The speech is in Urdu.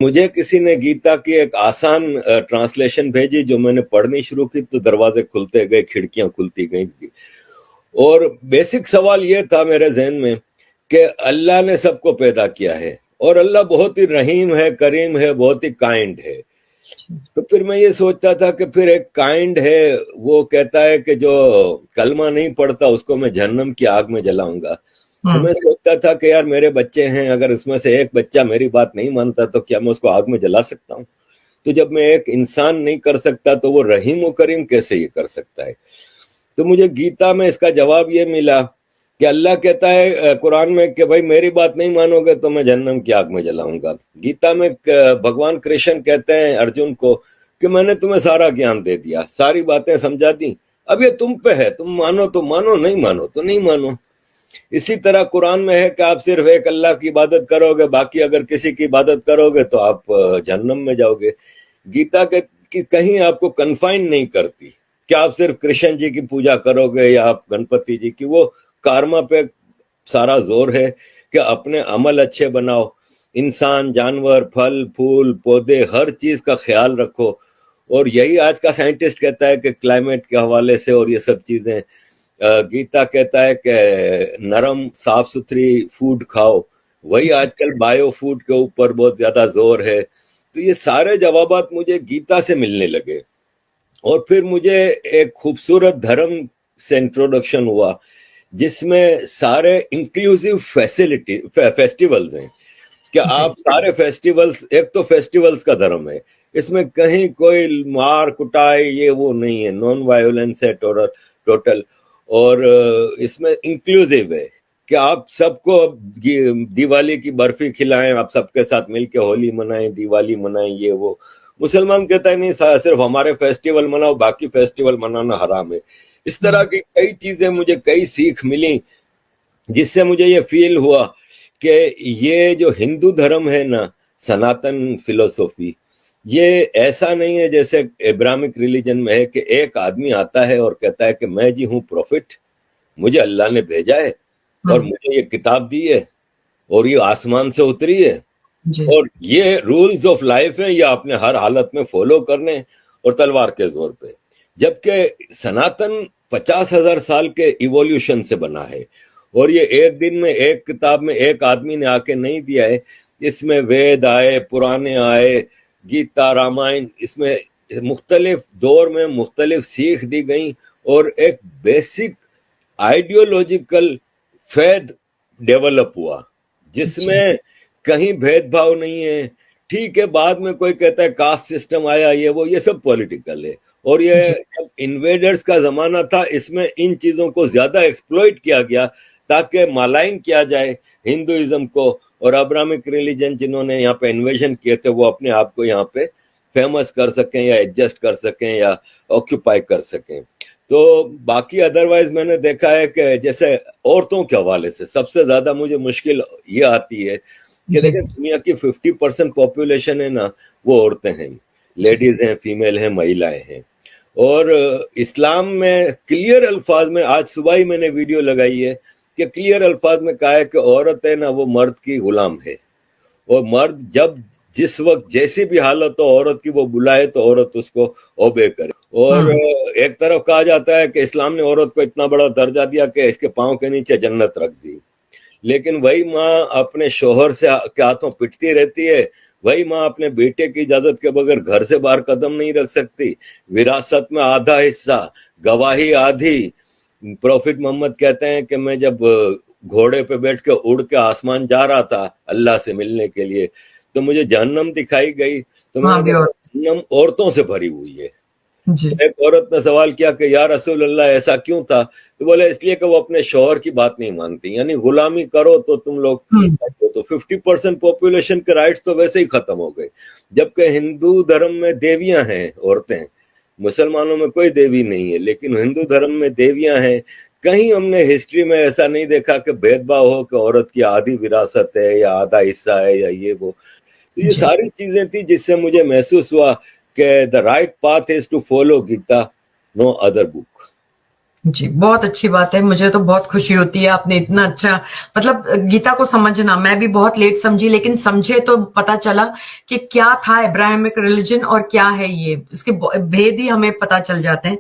مجھے کسی نے گیتا کی ایک آسان ٹرانسلیشن بھیجی جو میں نے پڑھنی شروع کی تو دروازے کھلتے گئے، کھڑکیاں کھلتی گئیں، اور بیسک سوال یہ تھا میرے ذہن میں کہ اللہ نے سب کو پیدا کیا ہے اور اللہ بہت ہی رحیم ہے، کریم ہے، بہت ہی کائنڈ ہے. تو پھر میں یہ سوچتا تھا کہ پھر ایک کائنڈ ہے وہ کہتا ہے کہ جو کلمہ نہیں پڑھتا اس کو میں جہنم کی آگ میں جلاؤں گا. تو میں سوچتا تھا کہ یار میرے بچے ہیں، اگر اس میں سے ایک بچہ میری بات نہیں مانتا تو کیا میں اس کو آگ میں جلا سکتا ہوں؟ تو جب میں ایک انسان نہیں کر سکتا تو وہ رحیم و کریم کیسے یہ کر سکتا ہے؟ تو مجھے گیتا میں اس کا جواب یہ ملا کہ اللہ کہتا ہے قرآن میں کہ بھائی میری بات نہیں مانو گے تو میں جہنم کی آگ میں جلاؤں گا. گیتا میں بھگوان کرشن کہتے ہیں ارجن کو کہ میں نے تمہیں سارا گیان دے دیا، ساری باتیں سمجھا دی، اب یہ تم پہ ہے، تم مانو تو مانو، نہیں مانو تو نہیں مانو. اسی طرح قرآن میں ہے کہ آپ صرف ایک اللہ کی عبادت کرو گے، باقی اگر کسی کی عبادت کرو گے تو آپ جہنم میں جاؤ گے. گیتا کہ کہیں آپ کو کنفائن نہیں کرتی کہ آپ صرف کرشن جی کی پوجا کرو گے یا آپ گنپتی جی کی. وہ کارما پہ سارا زور ہے کہ اپنے عمل اچھے بناؤ، انسان، جانور، پھل پھول پودے ہر چیز کا خیال رکھو. اور یہی آج کا سائنٹسٹ کہتا ہے کہ کلائمیٹ کے حوالے سے اور یہ سب چیزیں. گیتا کہتا ہے کہ نرم صاف ستھری فوڈ کھاؤ، وہی آج کل بایو فوڈ کے اوپر بہت زیادہ زور ہے. تو یہ سارے جوابات مجھے گیتا سے ملنے لگے. اور پھر مجھے ایک خوبصورت دھرم سے انٹروڈکشن ہوا جس میں سارے انکلوسیو فیسٹیولز ہیں کہ آپ سارے فیسٹیولز، ایک تو فیسٹیولز کا دھرم ہے، اس میں کہیں کوئی مار کٹائی یہ وہ نہیں ہے، نان وائلنس ہے ٹوٹل. اور اس میں انکلوسیو ہے کہ آپ سب کو دیوالی کی برفی کھلائیں، آپ سب کے ساتھ مل کے ہولی منائیں، دیوالی منائیں، یہ وہ. مسلمان کہتا ہے نہیں صرف ہمارے فیسٹیول مناؤ، باقی فیسٹیول منانا حرام ہے. اس طرح کی کئی چیزیں مجھے کئی سیکھ ملی جس سے مجھے یہ فیل ہوا کہ یہ جو ہندو دھرم ہے نا، سناتن فلسفی، یہ ایسا نہیں ہے جیسے ابراہمک ریلیجن میں ہے کہ ایک آدمی آتا ہے اور کہتا ہے کہ میں جی ہوں پروفٹ، مجھے اللہ نے بھیجا ہے اور مجھے یہ کتاب دی ہے اور یہ آسمان سے اتری ہے اور یہ رولز آف لائف ہیں، یہ آپ نے ہر حالت میں فالو کرنے اور تلوار کے زور پہ. جبکہ سناتن 50,000 سال کے ایوولوشن سے بنا ہے اور یہ ایک دن میں ایک کتاب میں ایک آدمی نے آ کے نہیں دیا ہے. اس میں وید آئے، پرانے آئے، گیتا، رامائن، اس میں مختلف دور میں مختلف سیکھ دی گئیں اور ایک بیسک آئیڈیولوجیکل فیض ڈیولپ ہوا جس میں کہیں بھید بھاؤ نہیں ہے. ٹھیک ہے بعد میں کوئی کہتا ہے کاسٹ سسٹم آیا، یہ سب پولیٹیکل ہے. اور یہ جب انویڈرز کا زمانہ تھا اس میں ان چیزوں کو زیادہ ایکسپلوئٹ کیا گیا تاکہ مالائن کیا جائے ہندوازم کو، اور ابراہمک ریلیجن جنہوں نے یہاں پہ انویژن کیے تھے وہ اپنے آپ کو یہاں پہ فیمس کر سکیں یا ایڈجسٹ کر سکیں یا آکیوپائی کر سکیں. تو باقی ادروائز میں نے دیکھا ہے کہ جیسے عورتوں کے حوالے سے سب سے زیادہ مجھے مشکل یہ آتی ہے کہ دیکھیں دنیا کی 50% پاپولیشن ہے نا وہ عورتیں ہیں، لیڈیز ہیں، فیمیل ہیں، مہیلائیں ہیں. اور اسلام میں کلیئر الفاظ میں، آج صبح ہی میں نے ویڈیو لگائی ہے کہ کلیئر الفاظ میں کہا ہے کہ عورت ہے نا وہ مرد کی غلام ہے، اور مرد جب جس وقت جیسی بھی حالت ہو عورت کی وہ بلائے تو عورت اس کو اوبے کرے. اور ایک طرف کہا جاتا ہے کہ اسلام نے عورت کو اتنا بڑا درجہ دیا کہ اس کے پاؤں کے نیچے جنت رکھ دی، لیکن وہی ماں اپنے شوہر سے کے ہاتھوں پٹتی رہتی ہے، وہی ماں اپنے بیٹے کی اجازت کے بغیر گھر سے باہر قدم نہیں رکھ سکتی. وراثت میں آدھا حصہ، گواہی آدھی. پروفٹ محمد کہتے ہیں کہ میں جب گھوڑے پہ بیٹھ کے اڑ کے آسمان جا رہا تھا اللہ سے ملنے کے لیے تو مجھے جہنم دکھائی گئی، تو میں نے کہا جہنم عورتوں سے بھری ہوئی ہے. ایک عورت نے سوال کیا کہ یا رسول اللہ ایسا کیوں تھا؟ تو بولے اس لیے کہ وہ اپنے شوہر کی بات نہیں مانتی، یعنی غلامی کرو تو تم لوگ تو 50% پاپولیشن کے رائٹس تو ویسے ہی ختم ہو گئے. جبکہ ہندو دھرم میں دیویاں ہیں عورتیں، مسلمانوں میں کوئی دیوی نہیں ہے لیکن ہندو دھرم میں دیویاں ہیں. کہیں ہم نے ہسٹری میں ایسا نہیں دیکھا کہ بھید بھاؤ ہو کہ عورت کی آدھی وراثت ہے یا آدھا حصہ ہے یا یہ وہ. تو یہ ساری چیزیں تھی جس سے مجھے محسوس ہوا کہ the right path is to follow Gita, no other book. جی بہت اچھی بات ہے، مجھے تو بہت خوشی ہوتی ہے آپ نے اتنا اچھا مطلب گیتا کو سمجھنا. میں بھی بہت لیٹ سمجھی، لیکن سمجھے تو پتا چلا کہ کیا تھا ابراہمک ریلیجن اور کیا ہے یہ، اس کے بھید ہی ہمیں پتا چل جاتے ہیں.